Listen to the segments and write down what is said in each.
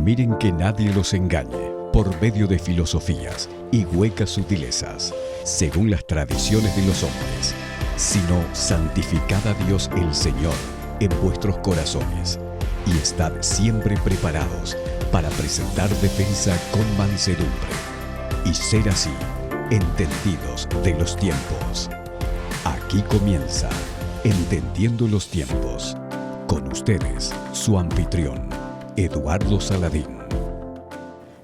Miren que nadie los engañe por medio de filosofías y huecas sutilezas, según las tradiciones de los hombres, sino santificad a Dios el Señor en vuestros corazones y estad siempre preparados para presentar defensa con mansedumbre y ser así entendidos de los tiempos. Aquí comienza Entendiendo los Tiempos. Con ustedes, su anfitrión, Eduardo Saladín.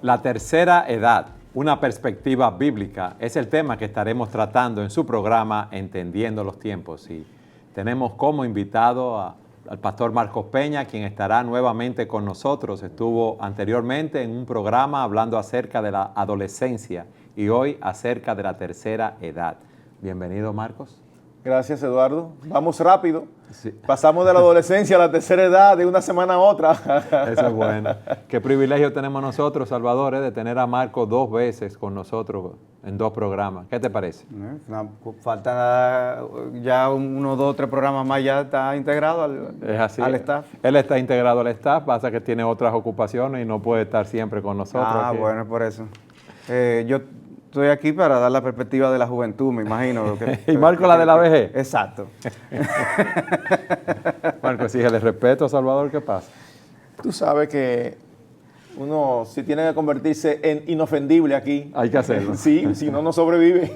La tercera edad, una perspectiva bíblica, es el tema que estaremos tratando en su programa Entendiendo los Tiempos. Y tenemos como invitado al pastor Marcos Peña, quien estará nuevamente con nosotros. Estuvo anteriormente en un programa hablando acerca de la adolescencia y hoy acerca de la tercera edad. Bienvenido, Marcos. Gracias, Eduardo. Vamos rápido. Sí. Pasamos de la adolescencia a la tercera edad de una semana a otra. Eso es bueno. Qué privilegio tenemos nosotros, Salvador, de tener a Marcos 2 veces con nosotros en 2 programas. ¿Qué te parece? Falta ya 1, 2, 3 programas más, ya está integrado al staff. Él está integrado al staff, pasa que tiene otras ocupaciones y no puede estar siempre con nosotros. Aquí. Bueno, por eso. Yo estoy aquí para dar la perspectiva de la juventud, me imagino. Y Marco la de la vejez. Exacto. Marco, exígele respeto a Salvador, ¿qué pasa? Tú sabes que uno, si tiene que convertirse en inofendible aquí. Hay que hacerlo. Sí, si no, no sobrevive.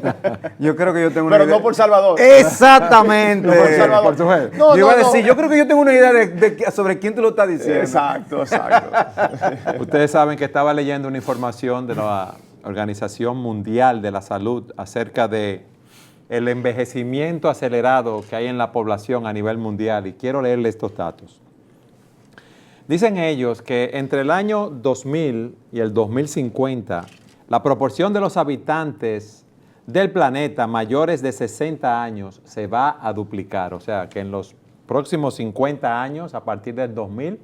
Yo creo que yo tengo una Pero idea. no por Salvador. Exactamente. No por Salvador. Por su jefe. No, yo iba a decir, no. yo creo que yo tengo una idea sobre quién tú lo estás diciendo. Exacto. Ustedes saben que estaba leyendo una información de la Organización Mundial de la Salud acerca de el envejecimiento acelerado que hay en la población a nivel mundial, y quiero leerle estos datos. Dicen ellos que entre el año 2000 y el 2050, la proporción de los habitantes del planeta mayores de 60 años se va a duplicar. O sea, que en los próximos 50 años, a partir del 2000,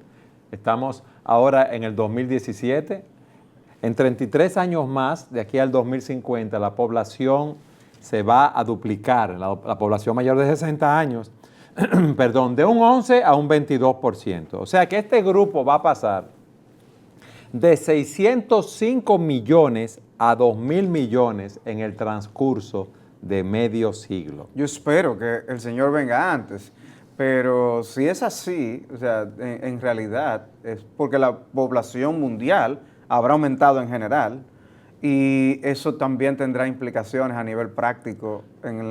estamos ahora en el 2017, en 33 años más, de aquí al 2050, la población se va a duplicar, la población mayor de 60 años, perdón, de un 11 a un 22%. O sea que este grupo va a pasar de 605 millones a 2.000 millones en el transcurso de medio siglo. Yo espero que el Señor venga antes, pero si es así, o sea, en realidad es porque la población mundial habrá aumentado en general y eso también tendrá implicaciones a nivel práctico en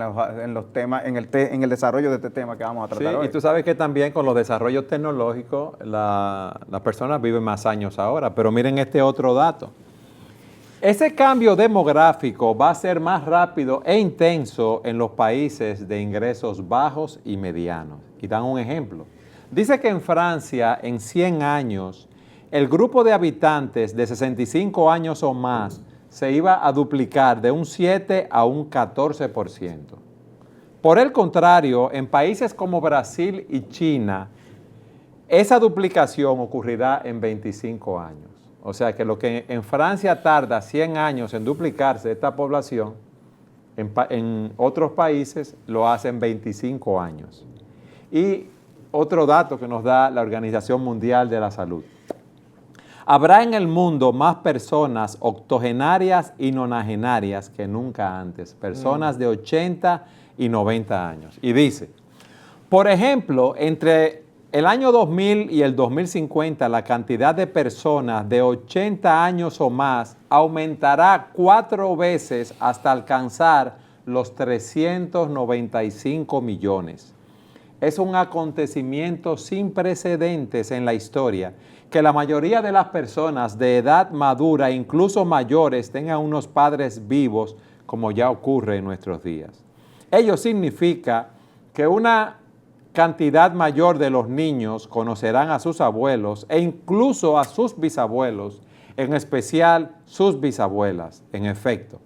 los temas, en el desarrollo de este tema que vamos a tratar hoy. Y tú sabes que también con los desarrollos tecnológicos las personas viven más años ahora, pero miren este otro dato. Ese cambio demográfico va a ser más rápido e intenso en los países de ingresos bajos y medianos. Y dan un ejemplo. Dice que en Francia, en 100 años, el grupo de habitantes de 65 años o más se iba a duplicar de un 7 a un 14%. Por el contrario, en países como Brasil y China, esa duplicación ocurrirá en 25 años. O sea que lo que en Francia tarda 100 años en duplicarse esta población, en otros países lo hacen 25 años. Y otro dato que nos da la Organización Mundial de la Salud. Habrá en el mundo más personas octogenarias y nonagenarias que nunca antes, personas de 80 y 90 años. Y dice, por ejemplo, entre el año 2000 y el 2050, la cantidad de personas de 80 años o más aumentará 4 veces hasta alcanzar los 395 millones. Es un acontecimiento sin precedentes en la historia que la mayoría de las personas de edad madura, incluso mayores, tengan unos padres vivos, como ya ocurre en nuestros días. Ello significa que una cantidad mayor de los niños conocerán a sus abuelos e incluso a sus bisabuelos, en especial sus bisabuelas. En efecto,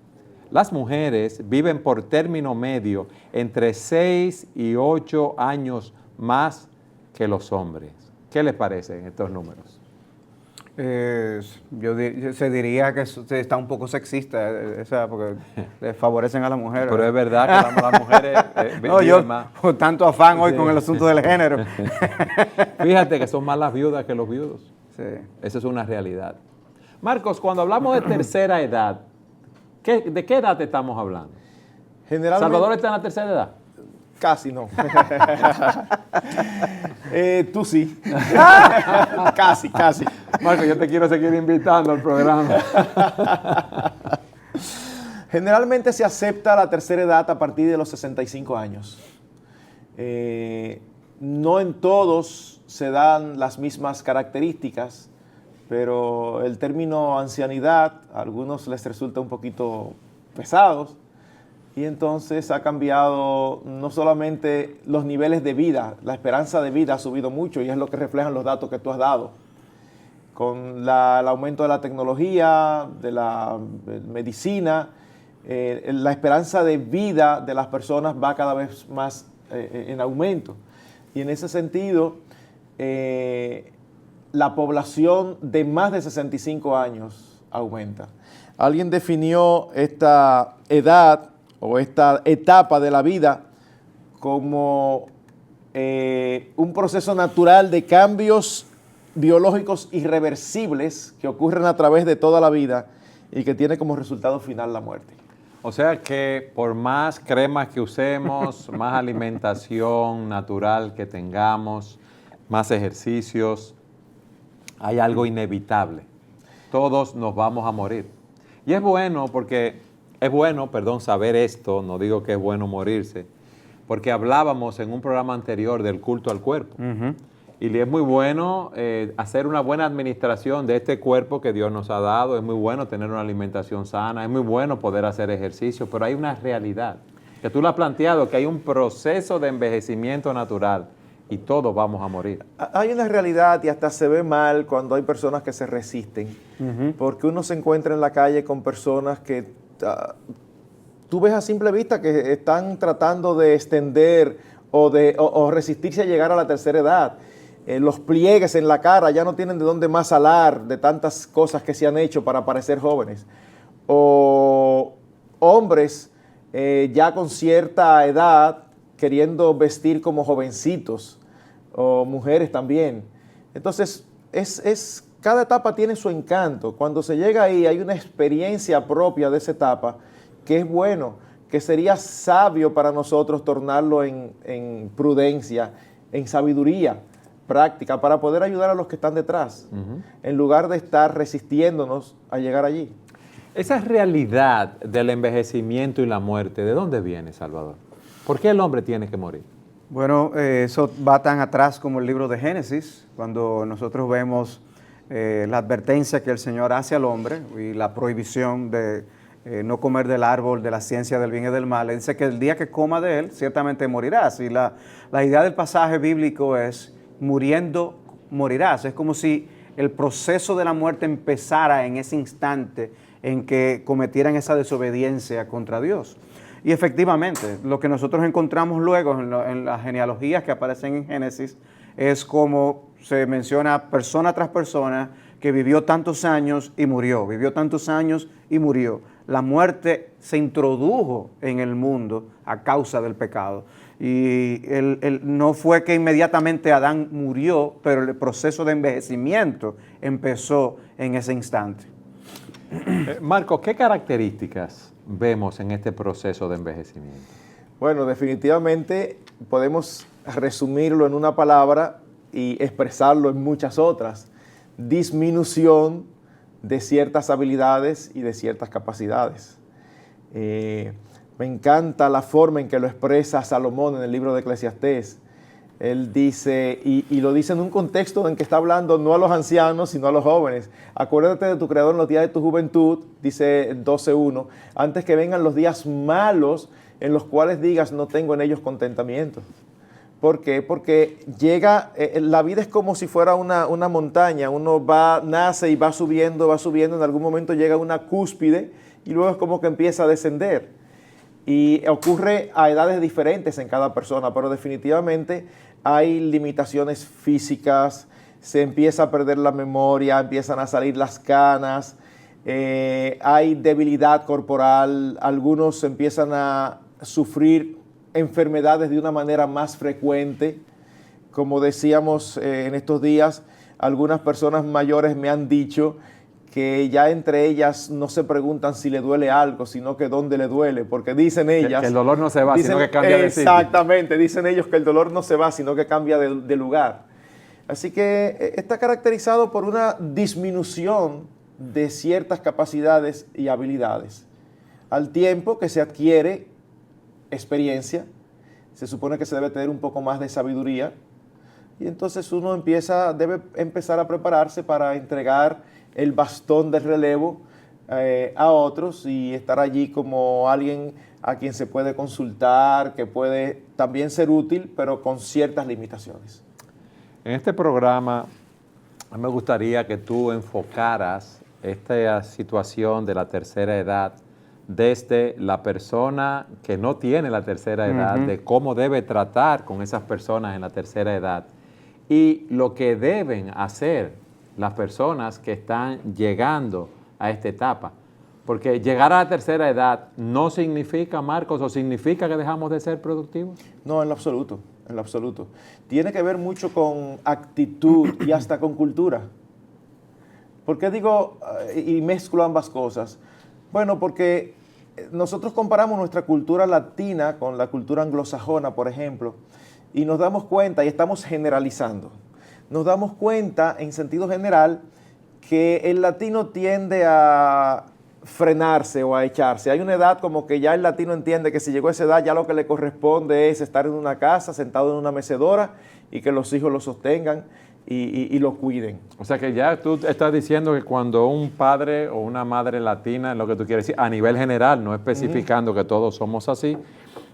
las mujeres viven por término medio entre 6 y 8 años más que los hombres. ¿Qué les parecen estos números? Se diría que está un poco sexista, porque le favorecen a las mujeres. Pero es verdad que las mujeres no, yo más. Por tanto afán hoy con el asunto del género. Fíjate que son más las viudas que los viudos. Sí. Eso es una realidad. Marcos, cuando hablamos de tercera edad, ¿de qué edad estamos hablando? Generalmente, ¿Salvador está en la tercera edad? casi no. Tú sí. Casi, casi. Marcos, yo te quiero seguir invitando al programa. Generalmente se acepta la tercera edad a partir de los 65 años. No en todos se dan las mismas características, pero el término ancianidad a algunos les resulta un poquito pesados y entonces ha cambiado no solamente los niveles de vida, la esperanza de vida ha subido mucho y es lo que reflejan los datos que tú has dado. Con el aumento de la tecnología, de la medicina, la esperanza de vida de las personas va cada vez más en aumento. Y en ese sentido, la población de más de 65 años aumenta. Alguien definió esta edad o esta etapa de la vida como un proceso natural de cambios biológicos irreversibles que ocurren a través de toda la vida y que tiene como resultado final la muerte. O sea que por más cremas que usemos, más alimentación natural que tengamos, más ejercicios, hay algo inevitable. Todos nos vamos a morir. Y es bueno saber esto, no digo que es bueno morirse, porque hablábamos en un programa anterior del culto al cuerpo. Y es muy bueno hacer una buena administración de este cuerpo que Dios nos ha dado, es muy bueno tener una alimentación sana, es muy bueno poder hacer ejercicio, pero hay una realidad, que tú lo has planteado, que hay un proceso de envejecimiento natural y todos vamos a morir. Hay una realidad y hasta se ve mal cuando hay personas que se resisten, porque uno se encuentra en la calle con personas que tú ves a simple vista que están tratando de extender o resistirse a llegar a la tercera edad. Los pliegues en la cara ya no tienen de dónde más hablar de tantas cosas que se han hecho para parecer jóvenes. O hombres ya con cierta edad queriendo vestir como jovencitos, o mujeres también. Entonces, cada etapa tiene su encanto. Cuando se llega ahí hay una experiencia propia de esa etapa que es bueno, que sería sabio para nosotros tornarlo en prudencia, en sabiduría práctica para poder ayudar a los que están detrás, en lugar de estar resistiéndonos a llegar allí. Esa realidad del envejecimiento y la muerte, ¿de dónde viene, Salvador? ¿Por qué el hombre tiene que morir? Bueno, eso va tan atrás como el libro de Génesis, cuando nosotros vemos la advertencia que el Señor hace al hombre y la prohibición de no comer del árbol de la ciencia del bien y del mal. Él dice que el día que coma de él, ciertamente morirás. Y la idea del pasaje bíblico es: muriendo, morirás. Es como si el proceso de la muerte empezara en ese instante en que cometieran esa desobediencia contra Dios. Y efectivamente, lo que nosotros encontramos luego en las genealogías que aparecen en Génesis es como se menciona persona tras persona que vivió tantos años y murió, vivió tantos años y murió. La muerte se introdujo en el mundo a causa del pecado. Y no fue que inmediatamente Adán murió, pero el proceso de envejecimiento empezó en ese instante. Marco, ¿qué características vemos en este proceso de envejecimiento? Bueno, definitivamente podemos resumirlo en una palabra y expresarlo en muchas otras. Disminución de ciertas habilidades y de ciertas capacidades. Me encanta la forma en que lo expresa Salomón en el libro de Eclesiastés. Él dice, y lo dice en un contexto en que está hablando no a los ancianos, sino a los jóvenes. Acuérdate de tu Creador en los días de tu juventud, dice 12:1, antes que vengan los días malos en los cuales digas, no tengo en ellos contentamiento. ¿Por qué? Porque llega, la vida es como si fuera una montaña. Uno nace y va subiendo, en algún momento llega a una cúspide y luego es como que empieza a descender. Y ocurre a edades diferentes en cada persona, pero definitivamente hay limitaciones físicas, se empieza a perder la memoria, empiezan a salir las canas, hay debilidad corporal, algunos empiezan a sufrir enfermedades de una manera más frecuente. Como decíamos en estos días, algunas personas mayores me han dicho que ya entre ellas no se preguntan si le duele algo, sino que dónde le duele, porque dicen ellas... Que el dolor no se va, sino que cambia de sitio. Exactamente, dicen ellos que el dolor no se va, sino que cambia de lugar. Así que está caracterizado por una disminución de ciertas capacidades y habilidades. Al tiempo que se adquiere experiencia, se supone que se debe tener un poco más de sabiduría, y entonces uno debe empezar a prepararse para entregar el bastón de relevo a otros y estar allí como alguien a quien se puede consultar, que puede también ser útil, pero con ciertas limitaciones. En este programa me gustaría que tú enfocaras esta situación de la tercera edad desde la persona que no tiene la tercera edad, de cómo debe tratar con esas personas en la tercera edad y lo que deben hacer las personas que están llegando a esta etapa. Porque llegar a la tercera edad no significa, Marcos, o significa que dejamos de ser productivos. No, en lo absoluto, en lo absoluto. Tiene que ver mucho con actitud y hasta con cultura. ¿Por qué digo y mezclo ambas cosas? Bueno, porque nosotros comparamos nuestra cultura latina con la cultura anglosajona, por ejemplo, y nos damos cuenta, y estamos generalizando, nos damos cuenta en sentido general que el latino tiende a frenarse o a echarse. Hay una edad como que ya el latino entiende que si llegó a esa edad ya lo que le corresponde es estar en una casa, sentado en una mecedora y que los hijos lo sostengan y lo cuiden. O sea que ya tú estás diciendo que cuando un padre o una madre latina, es lo que tú quieres decir, a nivel general, no especificando que todos somos así,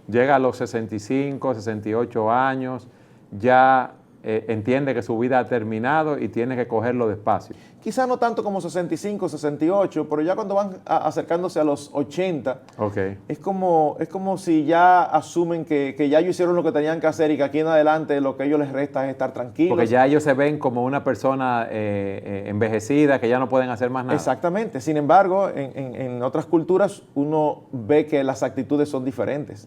llega a los 65, 68 años, ya entiende que su vida ha terminado y tiene que cogerlo despacio. Quizá no tanto como 65, 68, pero ya cuando van acercándose a los 80, es como si ya asumen que ya ellos hicieron lo que tenían que hacer y que aquí en adelante lo que a ellos les resta es estar tranquilos. Porque ya ellos se ven como una persona envejecida, que ya no pueden hacer más nada. Exactamente. Sin embargo, en otras culturas uno ve que las actitudes son diferentes.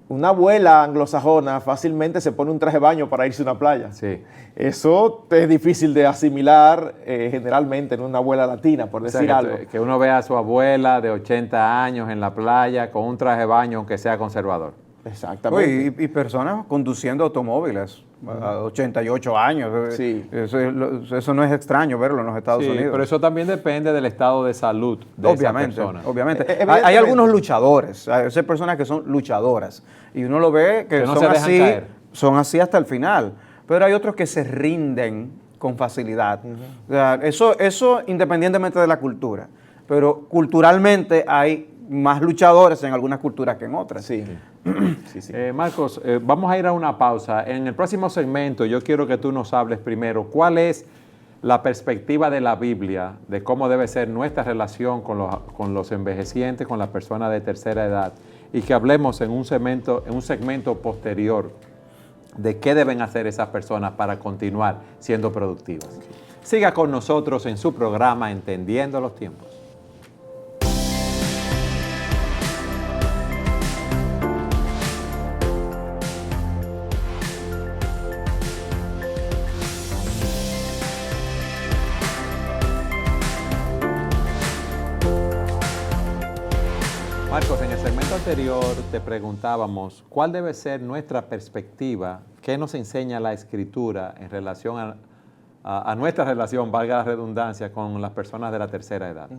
Una abuela anglosajona fácilmente se pone un traje de baño para irse a una playa. Sí. Eso es difícil de asimilar generalmente en una abuela latina, por decir algo. Que uno vea a su abuela de 80 años en la playa con un traje de baño, aunque sea conservador. Exactamente. Y personas conduciendo automóviles a 88 años. Sí. Eso no es extraño verlo en los Estados Unidos. Pero eso también depende del estado de salud de esa persona. Obviamente. Hay algunos luchadores, hay personas que son luchadoras y uno lo ve que no son se dejan así, caer. son así hasta el final. Pero hay otros que se rinden con facilidad. O sea, eso independientemente de la cultura. Pero culturalmente hay más luchadores en algunas culturas que en otras. Sí. Sí. Marcos, vamos a ir a una pausa. En el próximo segmento yo quiero que tú nos hables primero cuál es la perspectiva de la Biblia de cómo debe ser nuestra relación con los envejecientes, con las personas de tercera edad, y que hablemos en un segmento posterior de qué deben hacer esas personas para continuar siendo productivas. Siga con nosotros en su programa Entendiendo los Tiempos. Marcos, en el segmento anterior te preguntábamos cuál debe ser nuestra perspectiva, qué nos enseña la Escritura en relación a nuestra relación, valga la redundancia, con las personas de la tercera edad.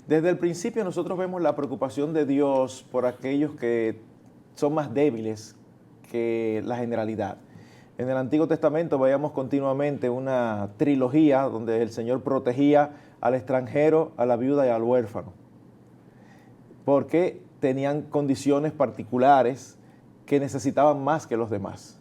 Desde el principio nosotros vemos la preocupación de Dios por aquellos que son más débiles que la generalidad. En el Antiguo Testamento veíamos continuamente una trilogía donde el Señor protegía al extranjero, a la viuda y al huérfano, porque tenían condiciones particulares que necesitaban más que los demás.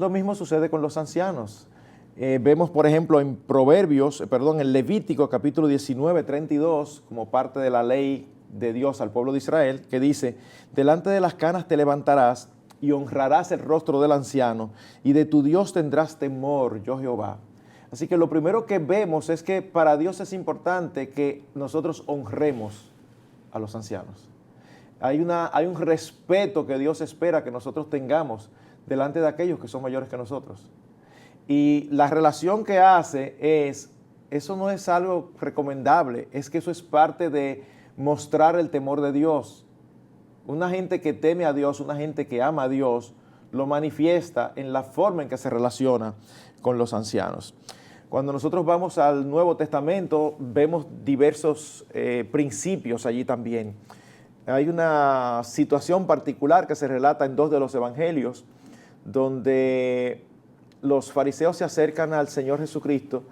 Lo mismo sucede con los ancianos. Vemos, por ejemplo, en en Levítico capítulo 19, 32, como parte de la ley de Dios al pueblo de Israel, que dice: delante de las canas te levantarás y honrarás el rostro del anciano, y de tu Dios tendrás temor, yo Jehová. Así que lo primero que vemos es que para Dios es importante que nosotros honremos a los ancianos. Hay un respeto que Dios espera que nosotros tengamos delante de aquellos que son mayores que nosotros. Y la relación que hace eso no es algo recomendable, es que eso es parte de mostrar el temor de Dios. Una gente que teme a Dios, una gente que ama a Dios, lo manifiesta en la forma en que se relaciona con los ancianos. Cuando nosotros vamos al Nuevo Testamento, vemos diversos principios allí también. Hay una situación particular que se relata en 2 de los evangelios, donde los fariseos se acercan al Señor Jesucristo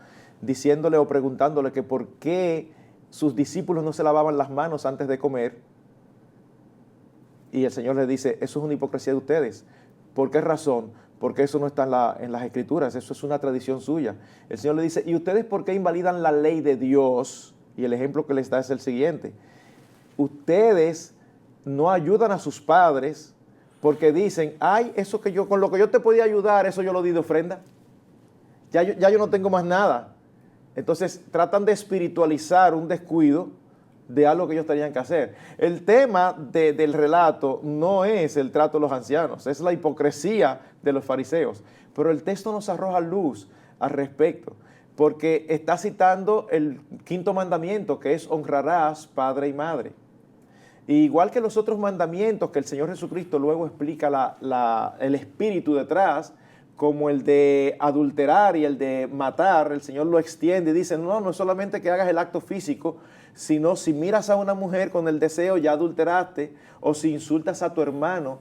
diciéndole o preguntándole que por qué sus discípulos no se lavaban las manos antes de comer. Y el Señor les dice, eso es una hipocresía de ustedes. ¿Por qué razón? Porque eso no está en las Escrituras, eso es una tradición suya. El Señor le dice, ¿y ustedes por qué invalidan la ley de Dios? Y el ejemplo que les da es el siguiente. Ustedes no ayudan a sus padres porque dicen, ay, eso que yo, con lo que yo te podía ayudar, eso yo lo di de ofrenda. Ya yo no tengo más nada. Entonces tratan de espiritualizar un descuido de algo que ellos tenían que hacer. El tema del relato no es el trato de los ancianos, es la hipocresía de los fariseos. Pero el texto nos arroja luz al respecto, porque está citando el 5.º mandamiento, que es honrarás padre y madre. Y igual que los otros mandamientos que el Señor Jesucristo luego explica el espíritu detrás, como el de adulterar y el de matar, el Señor lo extiende y dice, no es solamente que hagas el acto físico, sino si miras a una mujer con el deseo, ya adulteraste, o si insultas a tu hermano,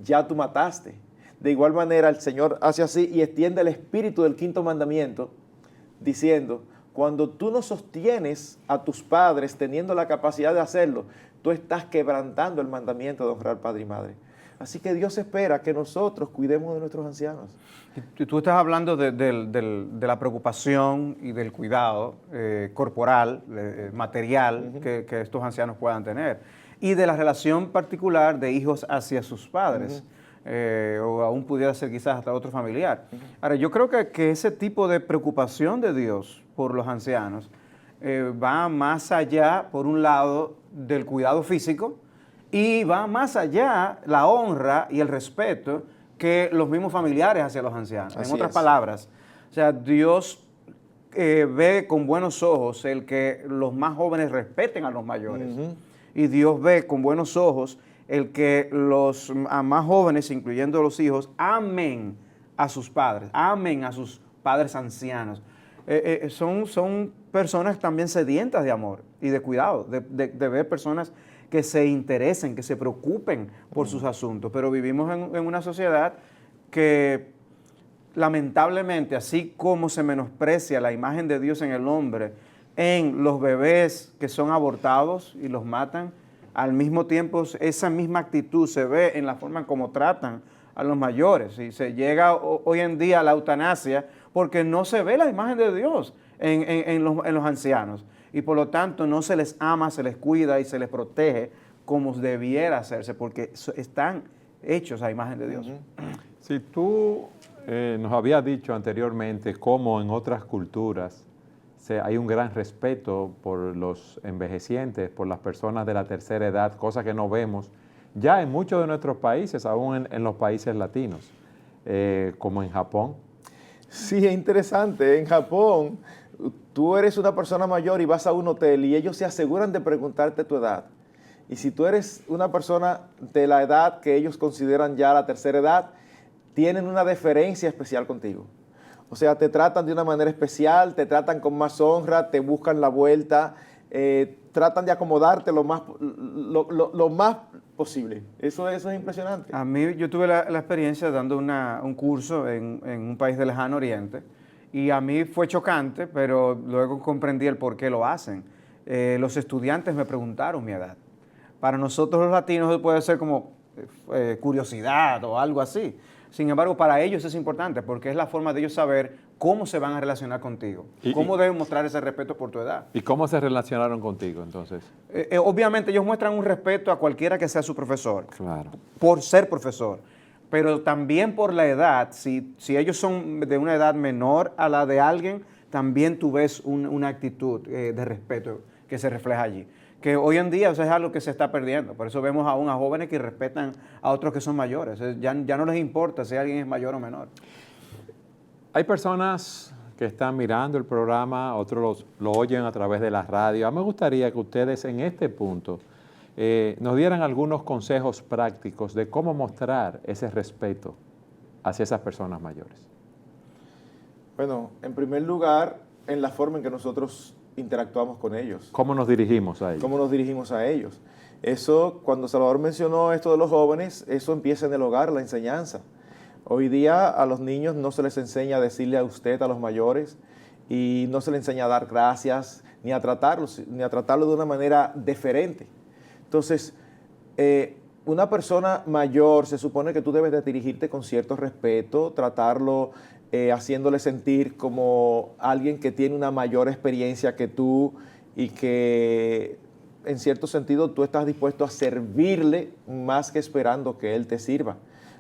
ya tú mataste. De igual manera, el Señor hace así y extiende el espíritu del 5.º mandamiento, diciendo, cuando tú no sostienes a tus padres teniendo la capacidad de hacerlo, tú estás quebrantando el mandamiento de honrar padre y madre. Así que Dios espera que nosotros cuidemos de nuestros ancianos. Tú estás hablando de la preocupación y del cuidado corporal, material, que estos ancianos puedan tener, y de la relación particular de hijos hacia sus padres, o aún pudiera ser quizás hasta otro familiar. Ahora, yo creo que ese tipo de preocupación de Dios por los ancianos va más allá, por un lado, del cuidado físico, y va más allá la honra y el respeto que los mismos familiares hacia los ancianos. En otras palabras, o sea, Dios ve con buenos ojos el que los más jóvenes respeten a los mayores. Y Dios ve con buenos ojos el que los más jóvenes, incluyendo los hijos, amen a sus padres, amen a sus padres ancianos. Son personas también sedientas de amor y de cuidado, de ver personas que se interesen, que se preocupen por sus asuntos. Pero vivimos en una sociedad que lamentablemente, así como se menosprecia la imagen de Dios en el hombre, en los bebés que son abortados y los matan, al mismo tiempo esa misma actitud se ve en la forma en cómo tratan a los mayores. Y se llega hoy en día a la eutanasia porque no se ve la imagen de Dios en los ancianos. Y por lo tanto no se les ama, se les cuida y se les protege como debiera hacerse, porque están hechos a imagen de Dios. Si tú nos habías dicho anteriormente cómo en otras culturas hay un gran respeto por los envejecientes, por las personas de la tercera edad, cosa que no vemos ya en muchos de nuestros países, aún en los países latinos, como en Japón. Sí, es interesante. En Japón, tú eres una persona mayor y vas a un hotel y ellos se aseguran de preguntarte tu edad. Y si tú eres una persona de la edad que ellos consideran ya la tercera edad, tienen una deferencia especial contigo. O sea, te tratan de una manera especial, te tratan con más honra, te buscan la vuelta, tratan de acomodarte lo más posible. Eso es impresionante. A mí, yo tuve la experiencia dando un curso en un país del lejano oriente, y a mí fue chocante, pero luego comprendí el por qué lo hacen. Los estudiantes me preguntaron mi edad. Para nosotros los latinos puede ser como curiosidad o algo así. Sin embargo, para ellos es importante porque es la forma de ellos saber cómo se van a relacionar contigo, cómo deben mostrar ese respeto por tu edad. ¿Y cómo se relacionaron contigo entonces? Obviamente ellos muestran un respeto a cualquiera que sea su profesor, Claro. por ser profesor, pero también por la edad. Si ellos son de una edad menor a la de alguien, también tú ves una actitud de respeto que se refleja allí. Que hoy en día, o sea, es algo que se está perdiendo. Por eso vemos aún a jóvenes que respetan a otros que son mayores. Ya no les importa si alguien es mayor o menor. Hay personas que están mirando el programa, otros lo oyen a través de la radio. A mí me gustaría que ustedes en este punto nos dieran algunos consejos prácticos de cómo mostrar ese respeto hacia esas personas mayores. Bueno, en primer lugar, en la forma en que nosotros interactuamos con ellos. ¿Cómo nos dirigimos a ellos? ¿Cómo nos dirigimos a ellos? Eso, cuando Salvador mencionó esto de los jóvenes, eso empieza en el hogar, la enseñanza. Hoy día a los niños no se les enseña a decirle a usted, a los mayores, y no se les enseña a dar gracias, ni a tratarlos de una manera deferente. Entonces, una persona mayor se supone que tú debes de dirigirte con cierto respeto, tratarlo haciéndole sentir como alguien que tiene una mayor experiencia que tú y que en cierto sentido tú estás dispuesto a servirle más que esperando que él te sirva.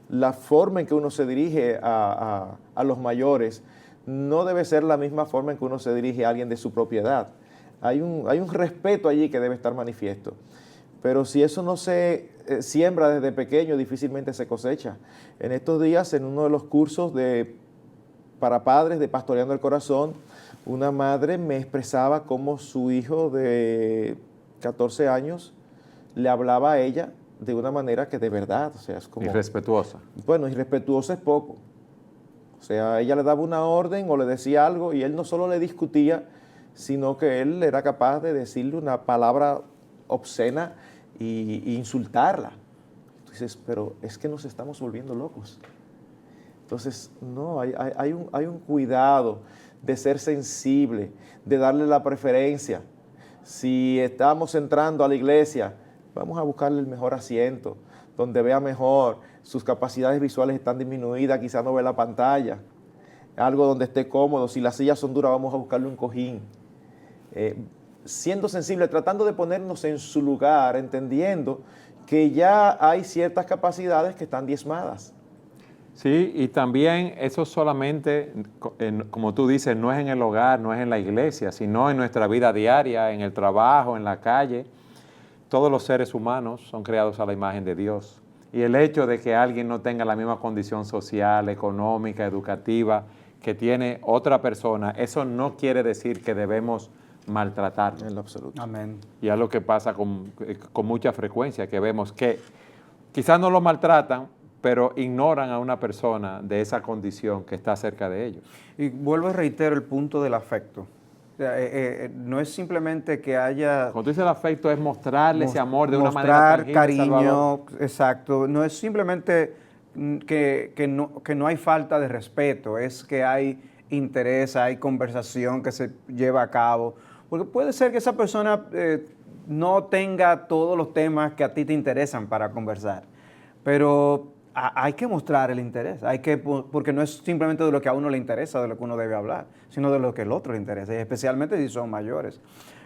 La forma en que uno se dirige a los mayores no debe ser la misma forma en que uno se dirige a alguien de su propiedad. Hay un respeto allí que debe estar manifiesto. Pero si eso no se siembra desde pequeño, difícilmente se cosecha. En estos días, en uno de los cursos para padres de Pastoreando el Corazón, una madre me expresaba cómo su hijo de 14 años le hablaba a ella de una manera que de verdad, o sea, es como... Irrespetuosa. Bueno, irrespetuosa es poco. O sea, ella le daba una orden o le decía algo y él no solo le discutía, sino que él era capaz de decirle una palabra obscena y insultarla. Entonces, pero es que nos estamos volviendo locos. Entonces, no, hay un cuidado de ser sensible, de darle la preferencia. Si estamos entrando a la iglesia, vamos a buscarle el mejor asiento, donde vea mejor, sus capacidades visuales están disminuidas, quizás no ve la pantalla, algo donde esté cómodo. Si las sillas son duras, vamos a buscarle un cojín. Siendo sensible, tratando de ponernos en su lugar, entendiendo que ya hay ciertas capacidades que están diezmadas. Sí, y también eso solamente, como tú dices, no es en el hogar, no es en la iglesia, sino en nuestra vida diaria, en el trabajo, en la calle. Todos los seres humanos son creados a la imagen de Dios. Y el hecho de que alguien no tenga la misma condición social, económica, educativa que tiene otra persona, eso no quiere decir que debemos maltratarlo. En lo absoluto. Amén. Y es lo que pasa con mucha frecuencia, que vemos que quizás no lo maltratan, pero ignoran a una persona de esa condición que está cerca de ellos. Y vuelvo y reitero el punto del afecto. O sea, no es simplemente que haya... Cuando tú dices el afecto es mostrarle ese amor de una manera tangible, cariño, Salvador. exacto. No es simplemente que no hay falta de respeto, es que hay interés, hay conversación que se lleva a cabo. Porque puede ser que esa persona no tenga todos los temas que a ti te interesan para conversar, pero hay que mostrar el interés, porque no es simplemente de lo que a uno le interesa, de lo que uno debe hablar, sino de lo que el otro le interesa, y especialmente si son mayores.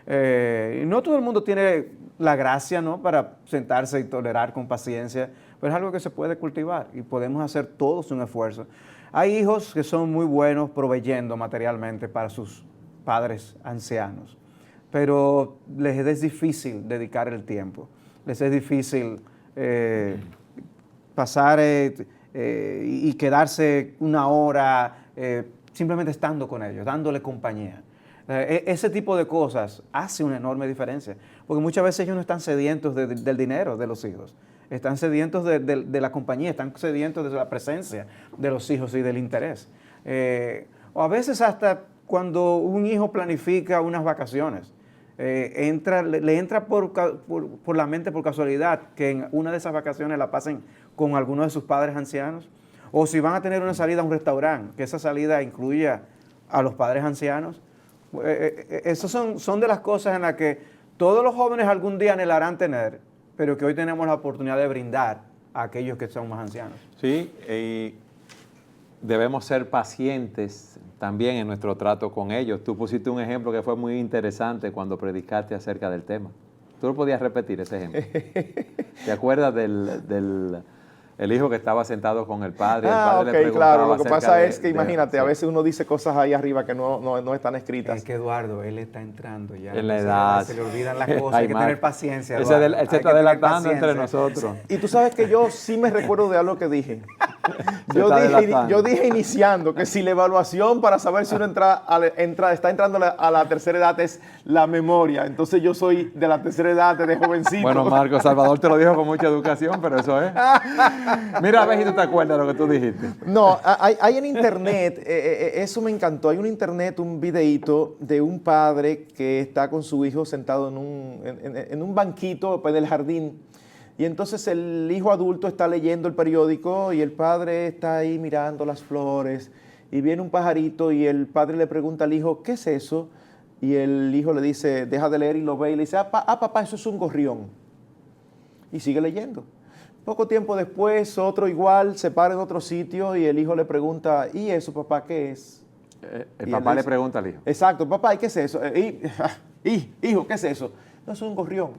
No todo el mundo tiene la gracia, ¿no?, para sentarse y tolerar con paciencia, pero es algo que se puede cultivar y podemos hacer todos un esfuerzo. Hay hijos que son muy buenos proveyendo materialmente para sus padres ancianos, pero les es difícil dedicar el tiempo, les es difícil pasar y quedarse una hora simplemente estando con ellos, dándole compañía. Ese tipo de cosas hace una enorme diferencia, porque muchas veces ellos no están sedientos del dinero de los hijos, están sedientos de la compañía, están sedientos de la presencia de los hijos y del interés. O a veces hasta cuando un hijo planifica unas vacaciones, le entra por la mente por casualidad que en una de esas vacaciones la pasen con alguno de sus padres ancianos, o si van a tener una salida a un restaurante, que esa salida incluya a los padres ancianos. Esas son de las cosas en las que todos los jóvenes algún día anhelarán tener, pero que hoy tenemos la oportunidad de brindar a aquellos que son más ancianos. Sí, y debemos ser pacientes también en nuestro trato con ellos. Tú pusiste un ejemplo que fue muy interesante cuando predicaste acerca del tema. ¿Tú lo podías repetir ese ejemplo? ¿Te acuerdas del el hijo que estaba sentado con el padre? El padre le preguntaba claro. Lo que pasa es que imagínate, sí, a veces uno dice cosas ahí arriba que no están escritas. Es que Eduardo, él está entrando ya. En la edad. Se le olvidan las cosas, hay que tener paciencia. Él se está delatando entre nosotros. Y tú sabes que yo sí me recuerdo de algo que dije. Se está delatando. Yo dije iniciando que si la evaluación para saber si uno está entrando a la tercera edad es la memoria. Entonces yo soy de la tercera edad, de jovencito. Bueno, Marco, Salvador te lo dijo con mucha educación, pero eso es. Mira a ver si tú te acuerdas de lo que tú dijiste. No, hay en internet, eso me encantó, hay en internet un videíto de un padre que está con su hijo sentado en un banquito pues, del jardín. Y entonces el hijo adulto está leyendo el periódico y el padre está ahí mirando las flores y viene un pajarito y el padre le pregunta al hijo, ¿qué es eso? Y el hijo le dice, deja de leer y lo ve y le dice, papá, eso es un gorrión. Y sigue leyendo. Poco tiempo después, otro igual se para en otro sitio y el hijo le pregunta, ¿y eso, papá, qué es? El Y papá él le dice, pregunta al hijo. Exacto, papá, ¿y qué es eso? Hijo, ¿qué es eso? No, es un gorrión.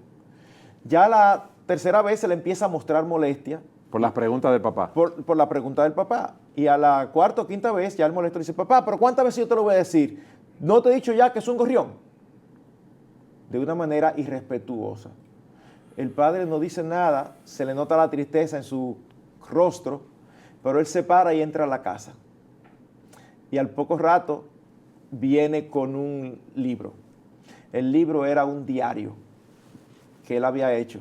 Ya la tercera vez se le empieza a mostrar molestia Por las preguntas del papá. por la pregunta del papá. Y a la cuarta o quinta vez ya el molesto le dice, papá, ¿pero cuántas veces yo te lo voy a decir? ¿No te he dicho ya que es un gorrión? De una manera irrespetuosa. El padre no dice nada, se le nota la tristeza en su rostro, pero él se para y entra a la casa. Y al poco rato viene con un libro. El libro era un diario que él había hecho.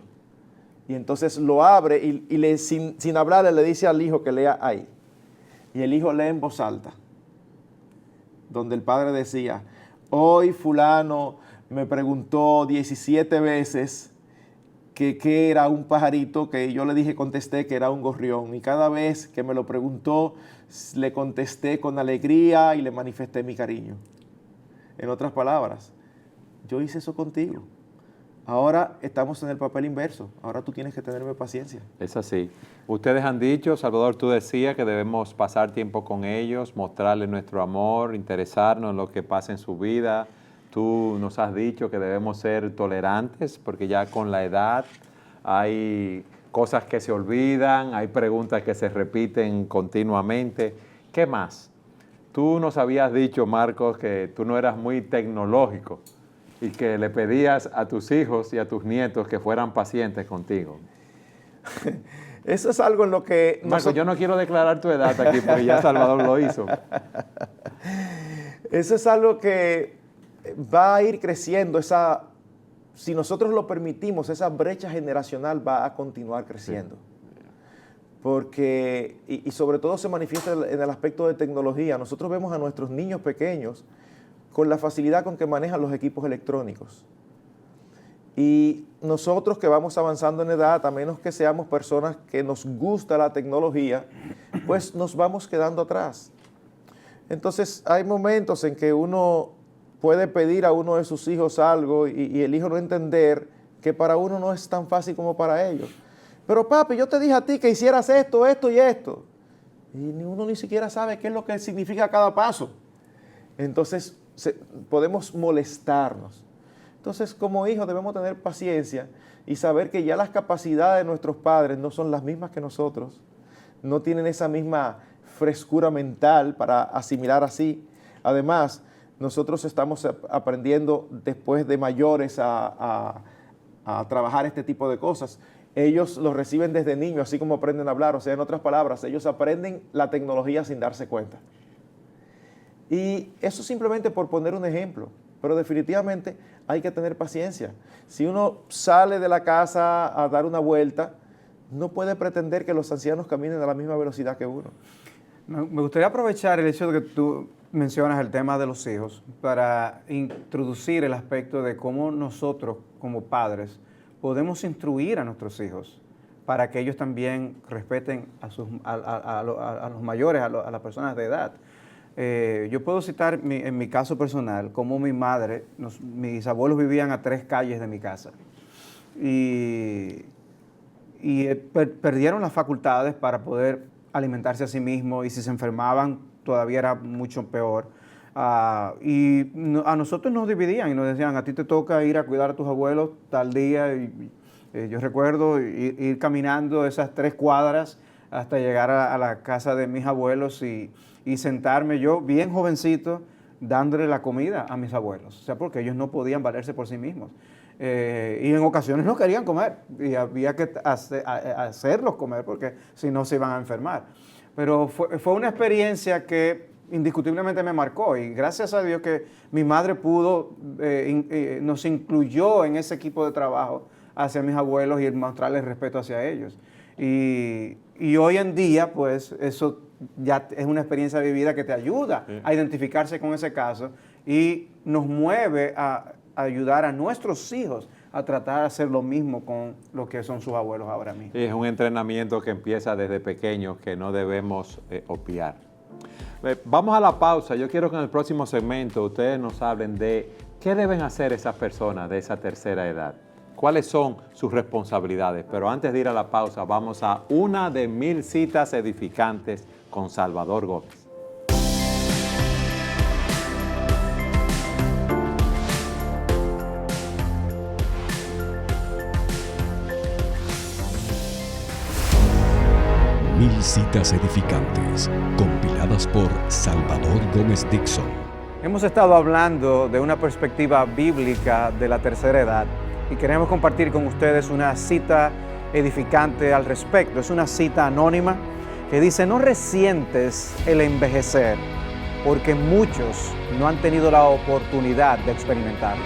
Y entonces lo abre y sin hablarle le dice al hijo que lea ahí. Y el hijo lee en voz alta, donde el padre decía, hoy fulano me preguntó 17 veces que qué era un pajarito, que yo le dije, contesté que era un gorrión. Y cada vez que me lo preguntó, le contesté con alegría y le manifesté mi cariño. En otras palabras, yo hice eso contigo. Ahora estamos en el papel inverso. Ahora tú tienes que tenerme paciencia. Es así. Ustedes han dicho, Salvador, tú decías que debemos pasar tiempo con ellos, mostrarles nuestro amor, interesarnos en lo que pasa en su vida. Tú nos has dicho que debemos ser tolerantes porque ya con la edad hay cosas que se olvidan, hay preguntas que se repiten continuamente. ¿Qué más? Tú nos habías dicho, Marcos, que tú no eras muy tecnológico y que le pedías a tus hijos y a tus nietos que fueran pacientes contigo. Eso es algo en lo que... Marcos, yo no quiero declarar tu edad aquí porque ya Salvador lo hizo. Eso es algo que va a ir creciendo. Si nosotros lo permitimos, esa brecha generacional va a continuar creciendo. Sí. Porque, y sobre todo se manifiesta en el aspecto de tecnología. Nosotros vemos a nuestros niños pequeños con la facilidad con que manejan los equipos electrónicos. Y nosotros que vamos avanzando en edad, a menos que seamos personas que nos gusta la tecnología, pues nos vamos quedando atrás. Entonces hay momentos en que uno puede pedir a uno de sus hijos algo y el hijo no entender que para uno no es tan fácil como para ellos. Pero papi, yo te dije a ti que hicieras esto, esto y esto. Y uno ni siquiera sabe qué es lo que significa cada paso. Entonces podemos molestarnos. Entonces, como hijos debemos tener paciencia y saber que ya las capacidades de nuestros padres no son las mismas que nosotros, no tienen esa misma frescura mental para asimilar así. Además, nosotros estamos aprendiendo después de mayores a trabajar este tipo de cosas. Ellos lo reciben desde niños, así como aprenden a hablar. O sea, en otras palabras, ellos aprenden la tecnología sin darse cuenta. Y eso simplemente por poner un ejemplo. Pero definitivamente hay que tener paciencia. Si uno sale de la casa a dar una vuelta, no puede pretender que los ancianos caminen a la misma velocidad que uno. Me gustaría aprovechar el hecho de que tú mencionas el tema de los hijos para introducir el aspecto de cómo nosotros, como padres, podemos instruir a nuestros hijos para que ellos también respeten a los mayores, a las personas de edad. Yo puedo citar en mi caso personal, como mi madre, mis abuelos vivían a 3 calles de mi casa y perdieron las facultades para poder alimentarse a sí mismos y si se enfermaban todavía era mucho peor. Y a nosotros nos dividían y nos decían, a ti te toca ir a cuidar a tus abuelos tal día. Yo recuerdo ir caminando esas 3 cuadras hasta llegar a la casa de mis abuelos y sentarme yo, bien jovencito, dándole la comida a mis abuelos. O sea, porque ellos no podían valerse por sí mismos. Y en ocasiones no querían comer y había que hacerlos comer porque si no se iban a enfermar. pero fue una experiencia que indiscutiblemente me marcó y gracias a Dios que mi madre pudo, nos incluyó en ese equipo de trabajo hacia mis abuelos y mostrarles respeto hacia ellos. Y hoy en día, pues, eso ya es una experiencia vivida que te ayuda a identificarse con ese caso y nos mueve a ayudar a nuestros hijos a tratar de hacer lo mismo con lo que son sus abuelos ahora mismo. Es un entrenamiento que empieza desde pequeños que no debemos obviar. Vamos a la pausa. Yo quiero que en el próximo segmento ustedes nos hablen de qué deben hacer esas personas de esa tercera edad. ¿Cuáles son sus responsabilidades? Pero antes de ir a la pausa, vamos a una de 1000 citas edificantes con Salvador Gómez. Mil citas edificantes, compiladas por Salvador Gómez Dixon. Hemos estado hablando de una perspectiva bíblica de la tercera edad y queremos compartir con ustedes una cita edificante al respecto. Es una cita anónima que dice: no resientes el envejecer, porque muchos no han tenido la oportunidad de experimentarlo.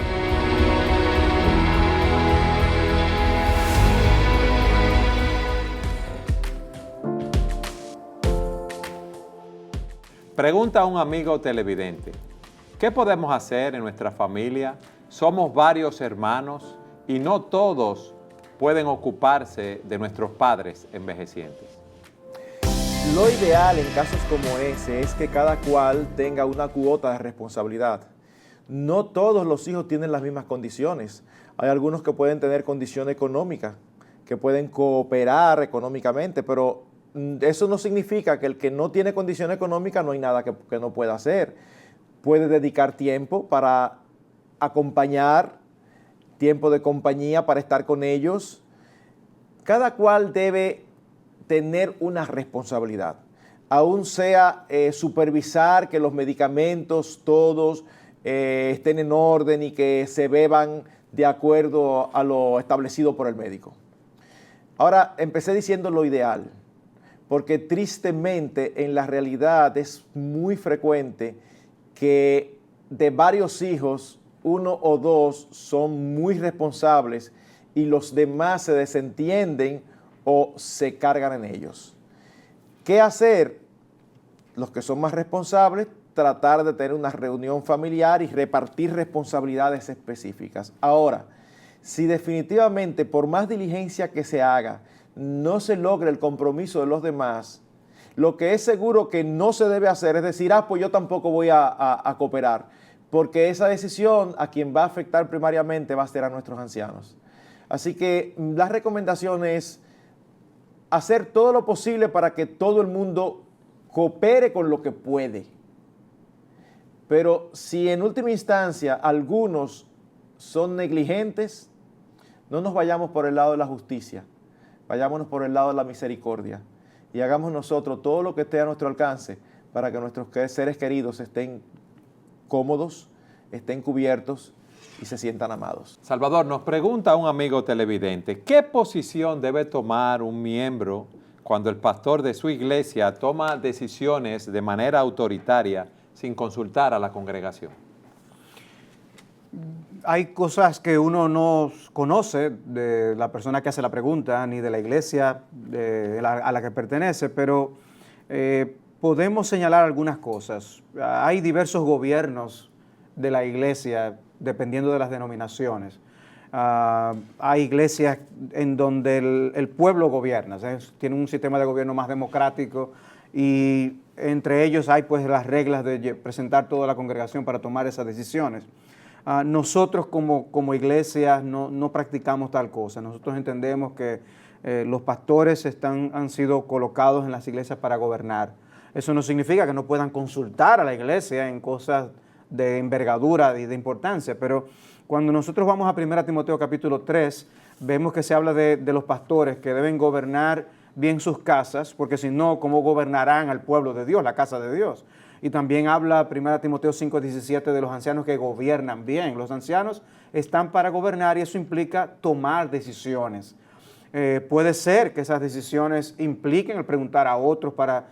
Pregunta a un amigo televidente: ¿qué podemos hacer en nuestra familia? Somos varios hermanos y no todos pueden ocuparse de nuestros padres envejecientes. Lo ideal en casos como ese es que cada cual tenga una cuota de responsabilidad. No todos los hijos tienen las mismas condiciones. Hay algunos que pueden tener condición económica, que pueden cooperar económicamente, pero eso no significa que el que no tiene condición económica no hay nada que no pueda hacer. Puede dedicar tiempo para acompañar, tiempo de compañía para estar con ellos. Cada cual debe tener una responsabilidad, aún sea supervisar que los medicamentos todos estén en orden y que se beban de acuerdo a lo establecido por el médico. Ahora, empecé diciendo lo ideal, porque tristemente en la realidad es muy frecuente que de varios hijos, 1 o 2 son muy responsables y los demás se desentienden o se cargan en ellos. ¿Qué hacer? Los que son más responsables, tratar de tener una reunión familiar y repartir responsabilidades específicas. Ahora, si definitivamente por más diligencia que se haga, no se logra el compromiso de los demás, lo que es seguro que no se debe hacer es decir, pues yo tampoco voy a cooperar, porque esa decisión a quien va a afectar primariamente va a ser a nuestros ancianos. Así que la recomendación es hacer todo lo posible para que todo el mundo coopere con lo que puede. Pero si en última instancia algunos son negligentes, no nos vayamos por el lado de la justicia, vayámonos por el lado de la misericordia y hagamos nosotros todo lo que esté a nuestro alcance para que nuestros seres queridos estén cómodos, estén cubiertos y se sientan amados. Salvador, nos pregunta un amigo televidente: ¿qué posición debe tomar un miembro cuando el pastor de su iglesia toma decisiones de manera autoritaria sin consultar a la congregación? Hay cosas que uno no conoce de la persona que hace la pregunta, ni de la iglesia a la que pertenece, pero podemos señalar algunas cosas. Hay diversos gobiernos de la iglesia, dependiendo de las denominaciones. Hay iglesias en donde el pueblo gobierna, tiene un sistema de gobierno más democrático y entre ellos hay pues las reglas de presentar toda la congregación para tomar esas decisiones. Nosotros como iglesia no practicamos tal cosa. Nosotros entendemos que los pastores han sido colocados en las iglesias para gobernar. Eso no significa que no puedan consultar a la iglesia en cosas de envergadura y de importancia, pero cuando nosotros vamos a 1 Timoteo capítulo 3, vemos que se habla de los pastores que deben gobernar bien sus casas, porque si no, ¿cómo gobernarán al pueblo de Dios, la casa de Dios? Y también habla 1 Timoteo 5:17 de los ancianos que gobiernan bien. Los ancianos están para gobernar y eso implica tomar decisiones. Puede ser que esas decisiones impliquen el preguntar a otros para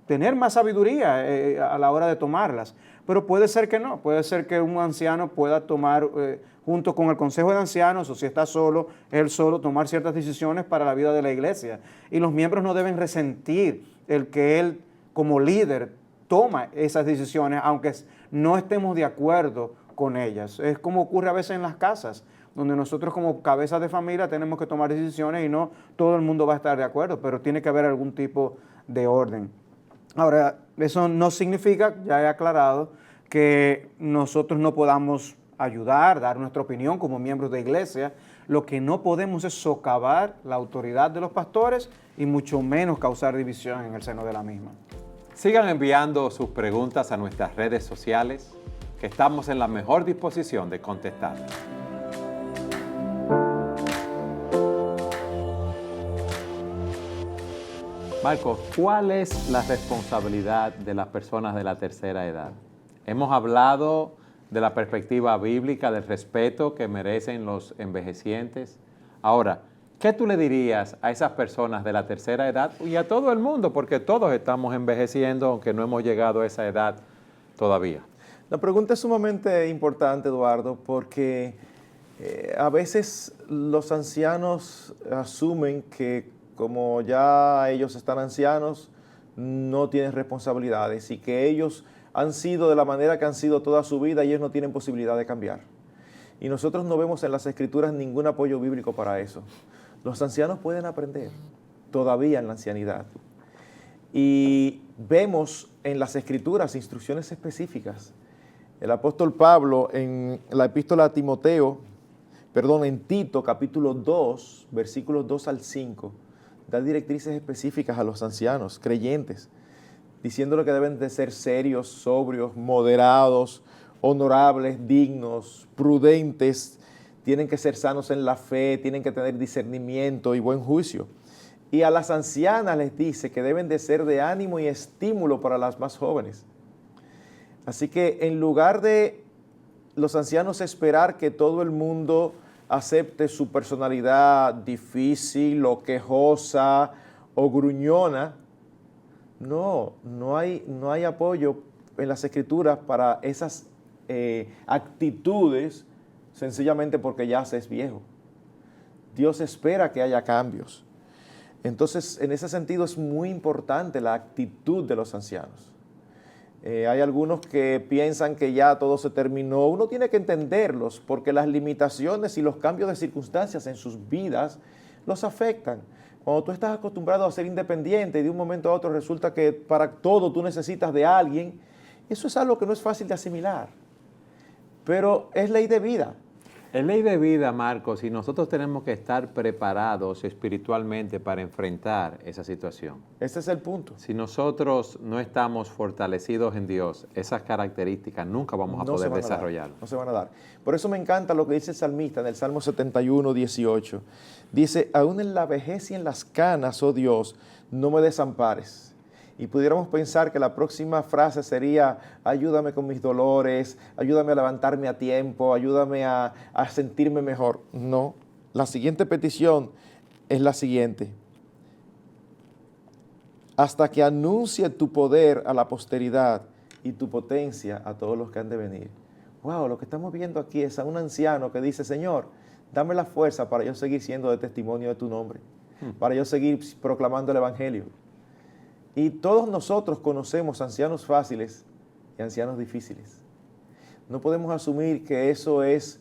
tener más sabiduría a la hora de tomarlas. Pero puede ser que no, puede ser que un anciano pueda tomar, junto con el consejo de ancianos, o si está solo, él solo, tomar ciertas decisiones para la vida de la iglesia. Y los miembros no deben resentir el que él, como líder, toma esas decisiones, aunque no estemos de acuerdo con ellas. Es como ocurre a veces en las casas, donde nosotros como cabezas de familia tenemos que tomar decisiones y no todo el mundo va a estar de acuerdo, pero tiene que haber algún tipo de orden. Ahora, eso no significa, ya he aclarado, que nosotros no podamos ayudar, dar nuestra opinión como miembros de iglesia. Lo que no podemos es socavar la autoridad de los pastores y mucho menos causar división en el seno de la misma. Sigan enviando sus preguntas a nuestras redes sociales, que estamos en la mejor disposición de contestar. Marcos, ¿cuál es la responsabilidad de las personas de la tercera edad? Hemos hablado de la perspectiva bíblica, del respeto que merecen los envejecientes. Ahora, ¿qué tú le dirías a esas personas de la tercera edad y a todo el mundo? Porque todos estamos envejeciendo, aunque no hemos llegado a esa edad todavía. La pregunta es sumamente importante, Eduardo, porque a veces los ancianos asumen que como ya ellos están ancianos, no tienen responsabilidades y que ellos han sido de la manera que han sido toda su vida y ellos no tienen posibilidad de cambiar. Y nosotros no vemos en las Escrituras ningún apoyo bíblico para eso. Los ancianos pueden aprender todavía en la ancianidad. Y vemos en las Escrituras instrucciones específicas. El apóstol Pablo en la epístola a Timoteo, en Tito capítulo 2, versículos 2 al 5, da directrices específicas a los ancianos, creyentes, diciéndole que deben de ser serios, sobrios, moderados, honorables, dignos, prudentes, tienen que ser sanos en la fe, tienen que tener discernimiento y buen juicio. Y a las ancianas les dice que deben de ser de ánimo y estímulo para las más jóvenes. Así que en lugar de los ancianos esperar que todo el mundo acepte su personalidad difícil o quejosa o gruñona, no hay apoyo en las Escrituras para esas actitudes, sencillamente porque ya se es viejo. Dios espera que haya cambios. Entonces, en ese sentido es muy importante la actitud de los ancianos. Hay algunos que piensan que ya todo se terminó. Uno tiene que entenderlos porque las limitaciones y los cambios de circunstancias en sus vidas los afectan. Cuando tú estás acostumbrado a ser independiente y de un momento a otro resulta que para todo tú necesitas de alguien, eso es algo que no es fácil de asimilar. Pero es ley de vida. Es ley de vida, Marcos, y nosotros tenemos que estar preparados espiritualmente para enfrentar esa situación. Ese es el punto. Si nosotros no estamos fortalecidos en Dios, esas características nunca vamos a poder desarrollar. No se van a dar. Por eso me encanta lo que dice el salmista en el Salmo 71, 18. Dice, aún en la vejez y en las canas, oh Dios, no me desampares. Y pudiéramos pensar que la próxima frase sería, ayúdame con mis dolores, ayúdame a levantarme a tiempo, ayúdame a sentirme mejor. No, la siguiente petición es la siguiente. Hasta que anuncie tu poder a la posteridad y tu potencia a todos los que han de venir. Wow, lo que estamos viendo aquí es a un anciano que dice, Señor, dame la fuerza para yo seguir siendo de testimonio de tu nombre, para yo seguir proclamando el Evangelio. Y todos nosotros conocemos ancianos fáciles y ancianos difíciles. No podemos asumir que eso es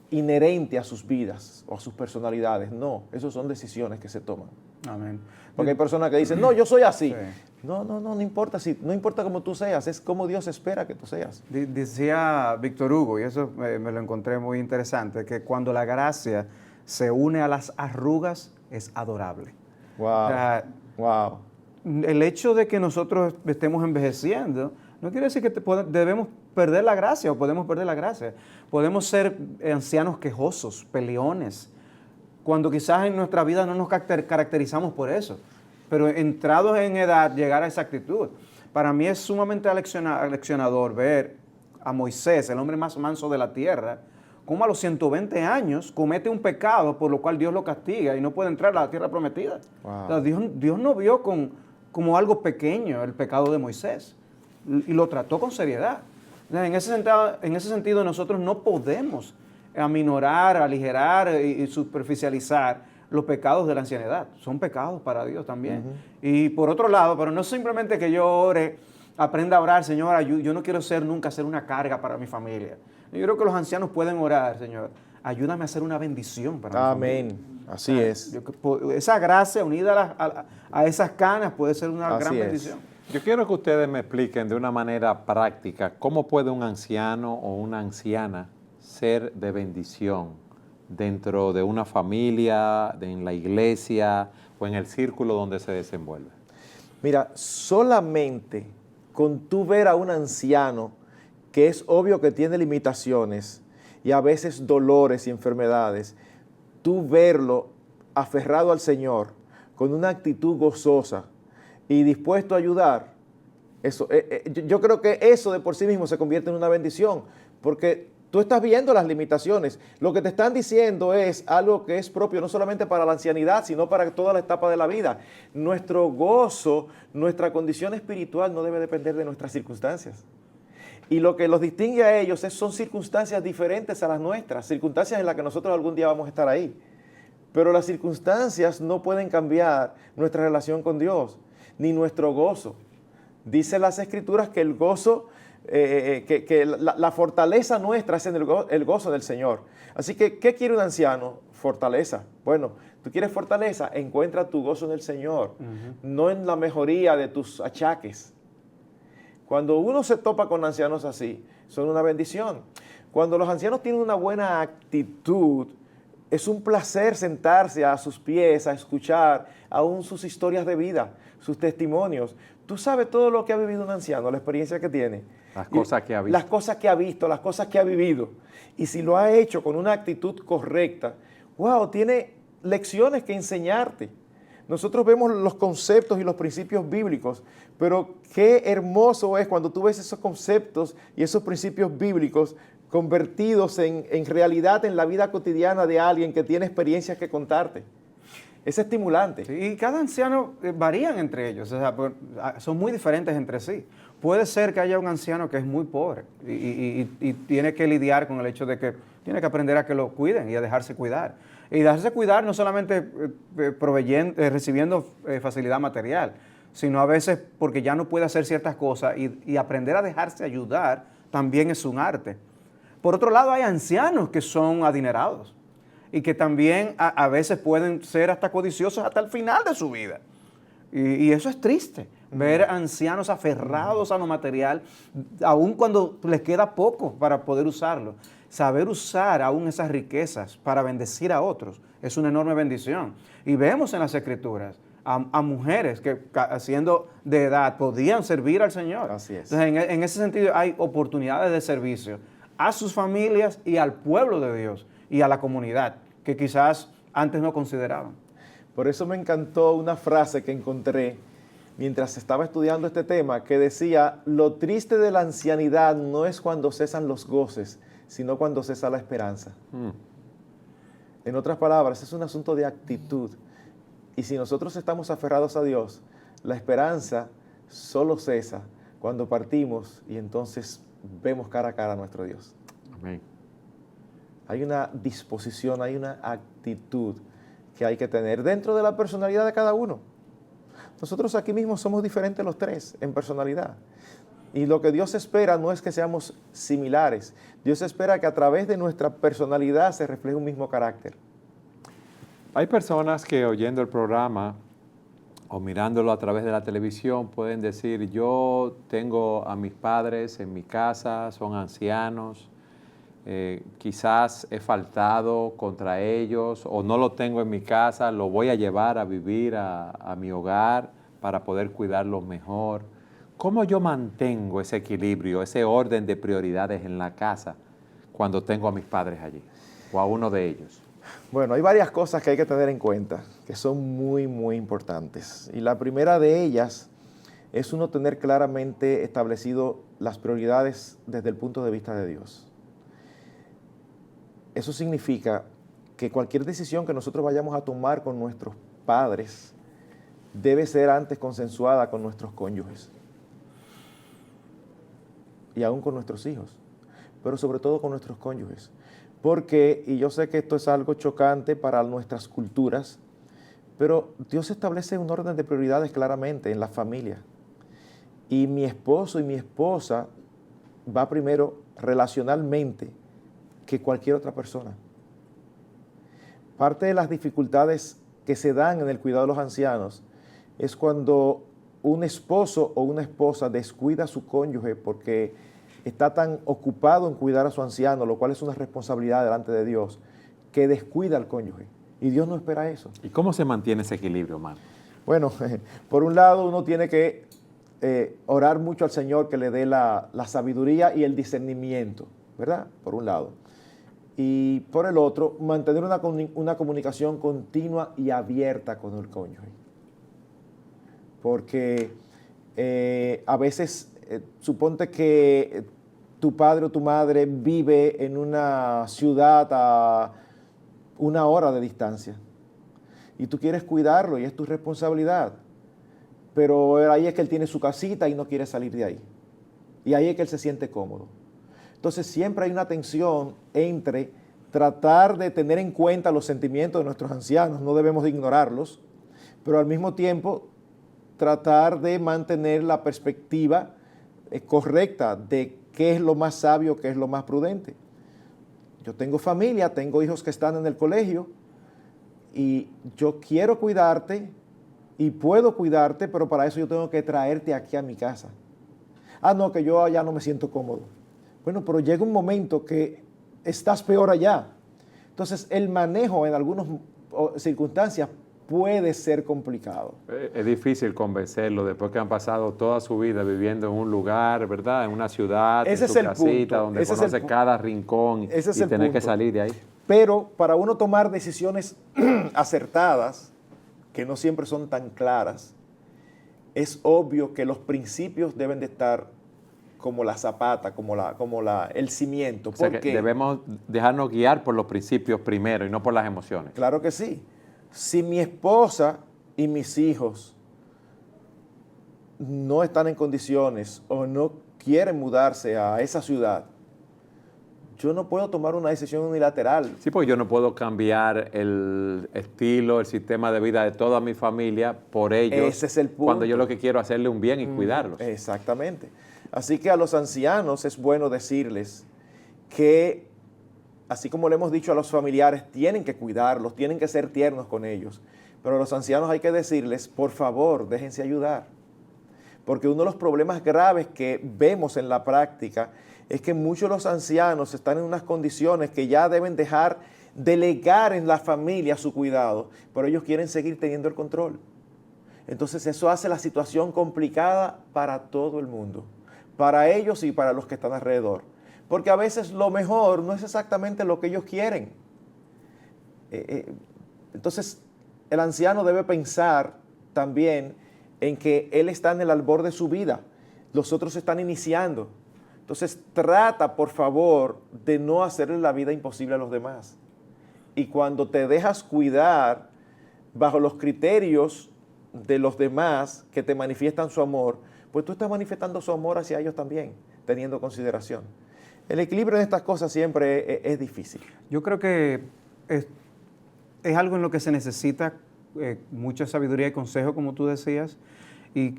inherente a sus vidas o a sus personalidades. No, esas son decisiones que se toman. Amén. Porque hay personas que dicen, no, yo soy así. Sí. No importa no importa cómo tú seas, es como Dios espera que tú seas. Decía Víctor Hugo, y eso me lo encontré muy interesante, que cuando la gracia se une a las arrugas es adorable. Wow. O sea, Wow. el hecho de que nosotros estemos envejeciendo no quiere decir que debemos perder la gracia o podemos perder la gracia. Podemos ser ancianos quejosos, peleones, cuando quizás en nuestra vida no nos caracterizamos por eso. Pero entrados en edad, llegar a esa actitud. Para mí es sumamente aleccionador ver a Moisés, el hombre más manso de la tierra, cómo a los 120 años comete un pecado por lo cual Dios lo castiga y no puede entrar a la tierra prometida. Wow. O sea, Dios no vio como algo pequeño el pecado de Moisés y lo trató con seriedad. O sea, en ese sentido nosotros no podemos aminorar, aligerar y superficializar los pecados de la ancianidad. Son pecados para Dios también. Y por otro lado, pero no simplemente que yo ore, aprenda a orar, Señor, yo no quiero nunca ser una carga para mi familia. Yo creo que los ancianos pueden orar, Señor, ayúdame a ser una bendición para mi familia. Amén. Así es. Esa gracia unida a esas canas puede ser una Así gran es. bendición. Yo quiero que ustedes me expliquen de una manera práctica cómo puede un anciano o una anciana ser de bendición dentro de una familia, en la iglesia o en el círculo donde se desenvuelve. Mira, solamente con tú ver a un anciano que es obvio que tiene limitaciones y a veces dolores y enfermedades, tú verlo aferrado al Señor con una actitud gozosa y dispuesto a ayudar, yo creo que eso de por sí mismo se convierte en una bendición, porque tú estás viendo las limitaciones. Lo que te están diciendo es algo que es propio no solamente para la ancianidad, sino para toda la etapa de la vida. Nuestro gozo, nuestra condición espiritual no debe depender de nuestras circunstancias. Y lo que los distingue a ellos son circunstancias diferentes a las nuestras, circunstancias en las que nosotros algún día vamos a estar ahí. Pero las circunstancias no pueden cambiar nuestra relación con Dios, ni nuestro gozo. Dice las Escrituras que el gozo, la fortaleza nuestra es en el gozo del Señor. Así que, ¿qué quiere un anciano? Fortaleza. Bueno, tú quieres fortaleza, encuentra tu gozo en el Señor, no en la mejoría de tus achaques. Cuando uno se topa con ancianos así, son una bendición. Cuando los ancianos tienen una buena actitud, es un placer sentarse a sus pies, a escuchar aún sus historias de vida, sus testimonios. Tú sabes todo lo que ha vivido un anciano, la experiencia que tiene. Las cosas que ha visto. Las cosas que ha visto, las cosas que ha vivido. Y si lo ha hecho con una actitud correcta, wow, tiene lecciones que enseñarte. Nosotros vemos los conceptos y los principios bíblicos, pero qué hermoso es cuando tú ves esos conceptos y esos principios bíblicos convertidos en realidad en la vida cotidiana de alguien que tiene experiencias que contarte. Es estimulante. Sí, y cada anciano varían entre ellos, o sea, son muy diferentes entre sí. Puede ser que haya un anciano que es muy pobre y tiene que lidiar con el hecho de que tiene que aprender a que lo cuiden y a dejarse cuidar. Y dejarse cuidar no solamente recibiendo facilidad material, sino a veces porque ya no puede hacer ciertas cosas y aprender a dejarse ayudar también es un arte. Por otro lado, hay ancianos que son adinerados y que también a veces pueden ser hasta codiciosos hasta el final de su vida. Y eso es triste, ver ancianos aferrados a lo material, aun cuando les queda poco para poder usarlo. Saber usar aún esas riquezas para bendecir a otros es una enorme bendición. Y vemos en las Escrituras a mujeres que siendo de edad podían servir al Señor. Así es. Entonces, en ese sentido hay oportunidades de servicio a sus familias y al pueblo de Dios y a la comunidad que quizás antes no consideraban. Por eso me encantó una frase que encontré mientras estaba estudiando este tema que decía, lo triste de la ancianidad no es cuando cesan los goces, sino cuando cesa la esperanza. En otras palabras, es un asunto de actitud. Y si nosotros estamos aferrados a Dios, la esperanza solo cesa cuando partimos y entonces vemos cara a cara a nuestro Dios. Amén. Hay una disposición, hay una actitud que hay que tener dentro de la personalidad de cada uno. Nosotros aquí mismo somos diferentes los tres en personalidad. Y lo que Dios espera no es que seamos similares. Dios espera que a través de nuestra personalidad se refleje un mismo carácter. Hay personas que oyendo el programa o mirándolo a través de la televisión pueden decir, yo tengo a mis padres en mi casa, son ancianos, quizás he faltado contra ellos o no lo tengo en mi casa, lo voy a llevar a vivir a mi hogar para poder cuidarlos mejor. ¿Cómo yo mantengo ese equilibrio, ese orden de prioridades en la casa cuando tengo a mis padres allí o a uno de ellos? Bueno, hay varias cosas que hay que tener en cuenta que son muy, muy importantes. Y la primera de ellas es uno tener claramente establecido las prioridades desde el punto de vista de Dios. Eso significa que cualquier decisión que nosotros vayamos a tomar con nuestros padres debe ser antes consensuada con nuestros cónyuges y aún con nuestros hijos, pero sobre todo con nuestros cónyuges. Porque, y yo sé que esto es algo chocante para nuestras culturas, pero Dios establece un orden de prioridades claramente en la familia. Y mi esposo y mi esposa va primero relacionalmente que cualquier otra persona. Parte de las dificultades que se dan en el cuidado de los ancianos es cuando un esposo o una esposa descuida a su cónyuge porque está tan ocupado en cuidar a su anciano, lo cual es una responsabilidad delante de Dios, que descuida al cónyuge. Y Dios no espera eso. ¿Y cómo se mantiene ese equilibrio, hermano? Bueno, por un lado uno tiene que orar mucho al Señor que le dé la sabiduría y el discernimiento, ¿verdad? Por un lado. Y por el otro, mantener una comunicación continua y abierta con el cónyuge. Porque a veces, suponte que tu padre o tu madre vive en una ciudad a 1 hora de distancia y tú quieres cuidarlo y es tu responsabilidad, pero ahí es que él tiene su casita y no quiere salir de ahí. Y ahí es que él se siente cómodo. Entonces siempre hay una tensión entre tratar de tener en cuenta los sentimientos de nuestros ancianos, no debemos de ignorarlos, pero al mismo tiempo tratar de mantener la perspectiva correcta de qué es lo más sabio, qué es lo más prudente. Yo tengo familia, tengo hijos que están en el colegio y yo quiero cuidarte y puedo cuidarte, pero para eso yo tengo que traerte aquí a mi casa. Ah, no, que yo allá no me siento cómodo. Bueno, pero llega un momento que estás peor allá. Entonces, el manejo en algunas circunstancias puede ser complicado. Es difícil convencerlo después que han pasado toda su vida viviendo en un lugar, ¿verdad? En una ciudad, Ese en es su el casita, punto. donde Ese es conoce el cada rincón Ese es y el tener que punto. salir de ahí. Pero para uno tomar decisiones acertadas, que no siempre son tan claras, es obvio que los principios deben de estar como la zapata, como el cimiento. O sea ¿Por que qué? debemos dejarnos guiar por los principios primero y no por las emociones. Claro que sí. Si mi esposa y mis hijos no están en condiciones o no quieren mudarse a esa ciudad, yo no puedo tomar una decisión unilateral. Sí, porque yo no puedo cambiar el estilo, el sistema de vida de toda mi familia por ellos. Ese es el punto. Cuando yo lo que quiero es hacerle un bien y cuidarlos. Exactamente. Así que a los ancianos es bueno decirles que, así como le hemos dicho a los familiares, tienen que cuidarlos, tienen que ser tiernos con ellos. Pero a los ancianos hay que decirles, por favor, déjense ayudar. Porque uno de los problemas graves que vemos en la práctica es que muchos de los ancianos están en unas condiciones que ya deben dejar delegar en la familia su cuidado, pero ellos quieren seguir teniendo el control. Entonces eso hace la situación complicada para todo el mundo, para ellos y para los que están alrededor. Porque a veces lo mejor no es exactamente lo que ellos quieren. Entonces el anciano debe pensar también en que él está en el albor de su vida, los otros están iniciando. Entonces trata, por favor, de no hacerle la vida imposible a los demás. Y cuando te dejas cuidar bajo los criterios de los demás que te manifiestan su amor, pues tú estás manifestando su amor hacia ellos también, teniendo consideración. El equilibrio de estas cosas siempre es difícil. Yo creo que es algo en lo que se necesita mucha sabiduría y consejo, como tú decías, y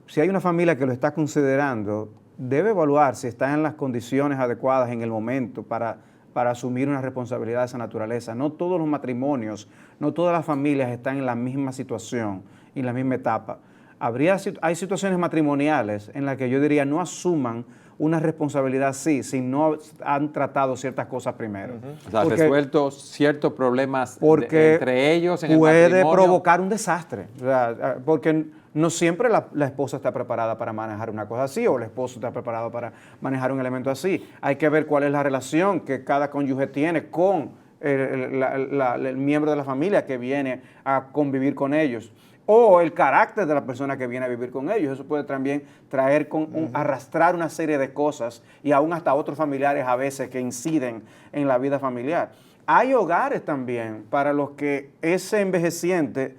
si hay una familia que lo está considerando, debe evaluar si está en las condiciones adecuadas en el momento para asumir una responsabilidad de esa naturaleza. No todos los matrimonios, no todas las familias están en la misma situación, en la misma etapa. Hay situaciones matrimoniales en las que yo diría no asuman una responsabilidad así, si no han tratado ciertas cosas primero. O sea, resuelto ciertos problemas porque entre ellos en el puede matrimonio. provocar un desastre. O sea, porque no siempre la esposa está preparada para manejar una cosa así o el esposo está preparado para manejar un elemento así. Hay que ver cuál es la relación que cada cónyuge tiene con el miembro de la familia que viene a convivir con ellos. o el carácter de la persona que viene a vivir con ellos. Eso puede también traer, arrastrar una serie de cosas y aún hasta otros familiares a veces que inciden en la vida familiar. Hay hogares también para los que ese envejeciente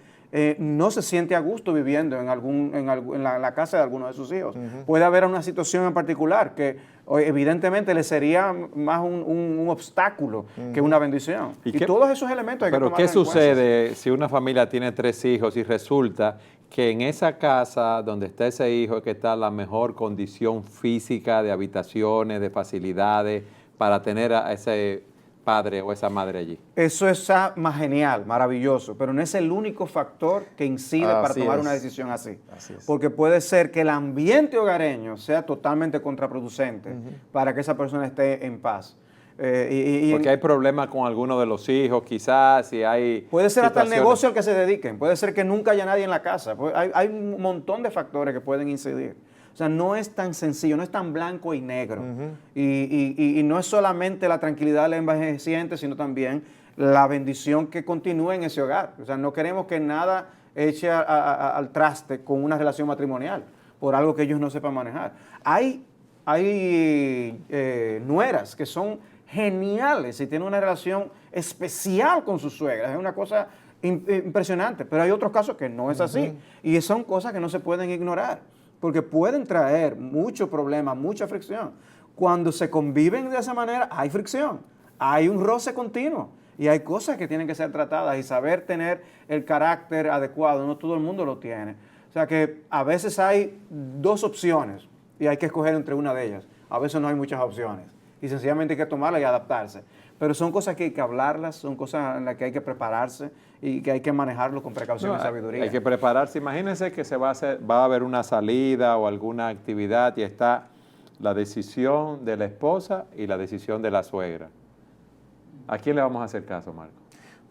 no se siente a gusto viviendo en la casa de alguno de sus hijos. Puede haber una situación en particular que evidentemente le sería más un obstáculo que una bendición. Y todos esos elementos hay que Pero tomarlos ¿qué en cuenta. sucede si una familia tiene 3 hijos y resulta que en esa casa donde está ese hijo es que está la mejor condición física de habitaciones, de facilidades para tener a ese padre o esa madre allí? Eso es más genial, maravilloso, pero no es el único factor que incide para Así tomar es. una decisión así. Así es. Porque puede ser que el ambiente hogareño sea totalmente contraproducente para que esa persona esté en paz. Porque hay problemas con alguno de los hijos, quizás, y hay Puede ser hasta el situaciones- negocio al que se dediquen, puede ser que nunca haya nadie en la casa. Hay un montón de factores que pueden incidir. O sea, no es tan sencillo, no es tan blanco y negro. Y no es solamente la tranquilidad del envejeciente, sino también la bendición que continúe en ese hogar. O sea, no queremos que nada eche al traste con una relación matrimonial por algo que ellos no sepan manejar. Hay nueras que son geniales y tienen una relación especial con sus suegras. Es una cosa impresionante, pero hay otros casos que no es así. Y son cosas que no se pueden ignorar, porque pueden traer mucho problema, mucha fricción. Cuando se conviven de esa manera, hay fricción, hay un roce continuo y hay cosas que tienen que ser tratadas y saber tener el carácter adecuado. No todo el mundo lo tiene. O sea que a veces hay 2 opciones y hay que escoger entre una de ellas. A veces no hay muchas opciones y sencillamente hay que tomarlas y adaptarse. Pero son cosas que hay que hablarlas, son cosas en las que hay que prepararse y que hay que manejarlo con precaución y sabiduría. Hay que prepararse. Imagínense que va a haber una salida o alguna actividad y está la decisión de la esposa y la decisión de la suegra. ¿A quién le vamos a hacer caso, Marco?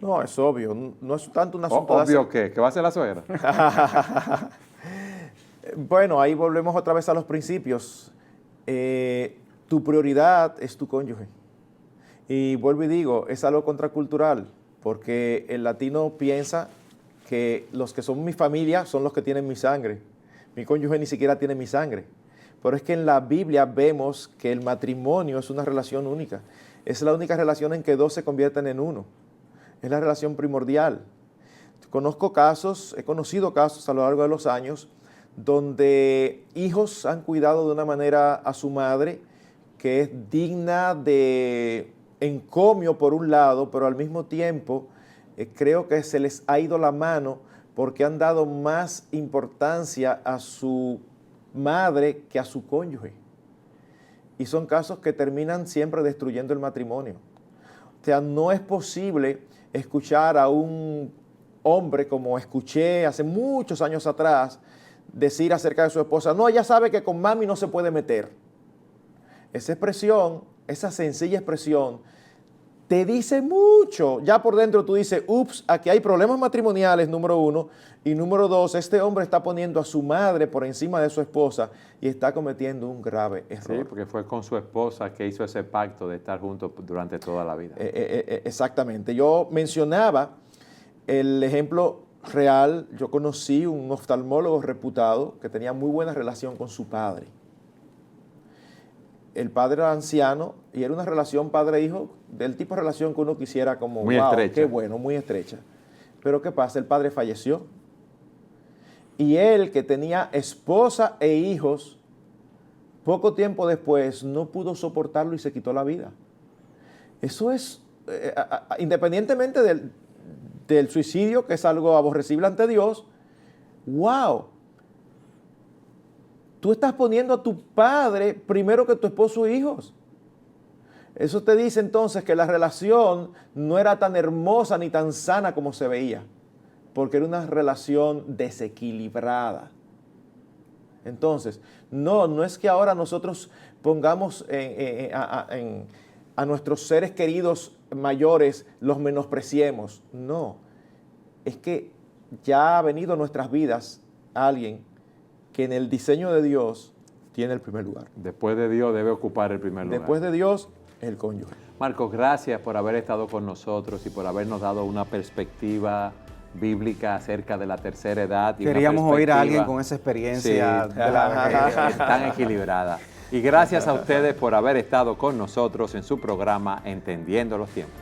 No, es obvio. No es tanto un asunto de ¿Obvio qué? ¿Que va a ser la suegra? Bueno, ahí volvemos otra vez a los principios. Tu prioridad es tu cónyuge. Y vuelvo y digo, es algo contracultural, porque el latino piensa que los que son mi familia son los que tienen mi sangre. Mi cónyuge ni siquiera tiene mi sangre. Pero es que en la Biblia vemos que el matrimonio es una relación única. Es la única relación en que 2 se convierten en uno. Es la relación primordial. He conocido casos a lo largo de los años donde hijos han cuidado de una manera a su madre que es digna de encomio por un lado, pero al mismo tiempo creo que se les ha ido la mano porque han dado más importancia a su madre que a su cónyuge. Y son casos que terminan siempre destruyendo el matrimonio. O sea, no es posible escuchar a un hombre como escuché hace muchos años atrás decir acerca de su esposa, no, ella sabe que con mami no se puede meter. Esa expresión, esa sencilla expresión, te dice mucho. Ya por dentro tú dices, ups, aquí hay problemas matrimoniales, número 1, y número 2, este hombre está poniendo a su madre por encima de su esposa y está cometiendo un grave error. Sí, porque fue con su esposa que hizo ese pacto de estar juntos durante toda la vida. Exactamente. Yo mencionaba el ejemplo real. Yo conocí un oftalmólogo reputado que tenía muy buena relación con su padre. El padre era anciano y era una relación padre-hijo del tipo de relación que uno quisiera como, muy wow, estrecha. qué bueno, muy estrecha. Pero ¿qué pasa? El padre falleció. Y él, que tenía esposa e hijos, poco tiempo después no pudo soportarlo y se quitó la vida. Eso es, independientemente del suicidio, que es algo aborrecible ante Dios, wow. Tú estás poniendo a tu padre primero que tu esposo e hijos. Eso te dice entonces que la relación no era tan hermosa ni tan sana como se veía, porque era una relación desequilibrada. Entonces, no es que ahora nosotros pongamos a nuestros seres queridos mayores, los menospreciemos. No, es que ya ha venido a nuestras vidas alguien que en el diseño de Dios tiene el primer lugar. Después de Dios debe ocupar el primer lugar. Después de Dios, el cónyuge. Marcos, gracias por haber estado con nosotros y por habernos dado una perspectiva bíblica acerca de la tercera edad. Y una Queríamos oír a alguien perspectiva, con esa experiencia sí, de la vejez. tan equilibrada. Y gracias a ustedes por haber estado con nosotros en su programa Entendiendo los Tiempos.